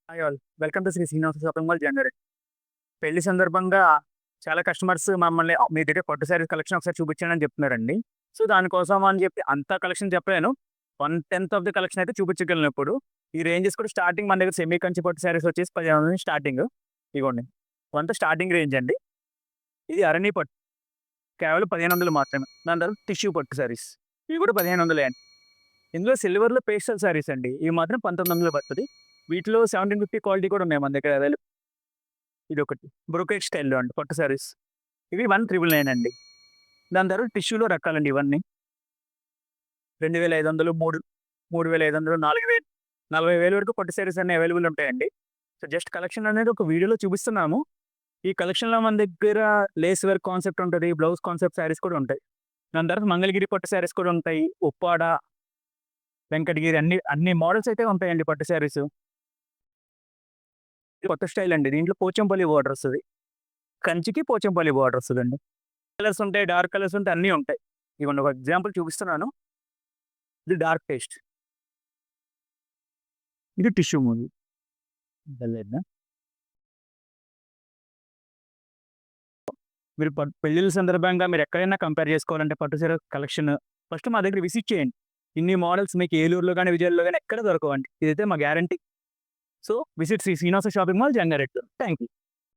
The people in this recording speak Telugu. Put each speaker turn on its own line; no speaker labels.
Hi all. Welcome to Shri Srinivasa shopping mall జనరల్. పెళ్లి సందర్భంగా చాలా కస్టమర్స్ మమ్మల్ని మీ దగ్గర పట్టు శారీస్ కలెక్షన్ ఒకసారి చూపించండి అని చెప్తున్నారండి. సో, దానికోసం అని చెప్పి అంత కలెక్షన్ చెప్పలేను. 1/10 ఆఫ్ ది కలెక్షన్ అయితే చూపించగలను ఇప్పుడు. ఈ రేంజెస్ కూడా స్టార్టింగ్ మన దగ్గర సెమీ కంచి పట్టు శారీస్ వచ్చేసి 1500 నుంచి స్టార్టింగ్. ఇదిగోండి. ఇవంతా స్టార్టింగ్ రేంజ్ అండి. ఇది అరణి పట్టు. కేవలం 1500 మాత్రమే. దాని తర్వాత టిష్యూ పట్టు శారీస్. ఇవి కూడా 1500 అండి. ఇందులో సిల్వర్‌లో పేస్టల్ శారీస్ అండి. ఇవి మాత్రం 1900 పడతది. వీటిలో 1750 క్వాలిటీ కూడా ఉన్నాయి మన దగ్గర అవైలబుల్. ఇదొకటి. బ్రొకేట్ స్టైల్‌లో అండి పట్టు శారీస్. ఇవి 1999 అండి. దాని తర్వాత టిష్యూలో రకాలండి ఇవన్నీ. 2500, 3500, 4000, 40,000 వరకు పట్టు శారీస్ అన్నీ అవైలబుల్ ఉంటాయండి. సో, జస్ట్ కలెక్షన్ అనేది ఒక వీడియోలో చూపిస్తున్నాము. ఈ కలెక్షన్‌లో మన దగ్గర లేస్ వర్క్ కాన్సెప్ట్ ఉంటది. బ్లౌజ్ కాన్సెప్ట్ శారీస్ కూడా ఉంటాయి. దాని తర్వాత మంగళగిరి పట్టు శారీస్ కూడా ఉంటాయి. ఉప్పాడ, వెంకటగిరి అన్ని అన్ని మోడల్స్ అయితే ఉంటాయండి పట్టు శారీస్. ఇది కొత్త స్టైల్ అండి. దీంట్లో పోచంపల్లి బోర్డర్ వస్తది. కంచికి పోచంపల్లి బోర్డర్ వస్తదండి. కలర్స్ ఉంటాయి, డార్క్ కలర్స్ ఉంటాయి, అన్నీ ఉంటాయి. ఇదిగోండి ఒక ఎగ్జాంపుల్ చూపిస్తున్నాను. ఇది డార్క్ పేస్ట్. ఇది టిష్యూ మూవీ. డల్లేదా? మీరు పెళ్ళిళ్ళ సందర్భంగా మీరు ఎక్కడైనా కంపేర్ చేసుకోవాలంటే పట్టు చీర కలెక్షన్ ఫస్ట్ మా దగ్గర విజిట్ చేయండి. ఇన్ని మోడల్స్ మీకు ఏలూరులో గాని, విజయవాడలో గాని ఎక్కడ దొరకవండి. ఇదైతే మా guarantee. So, visit Shri Srinivasa shopping mall Jangareddy. Thank you.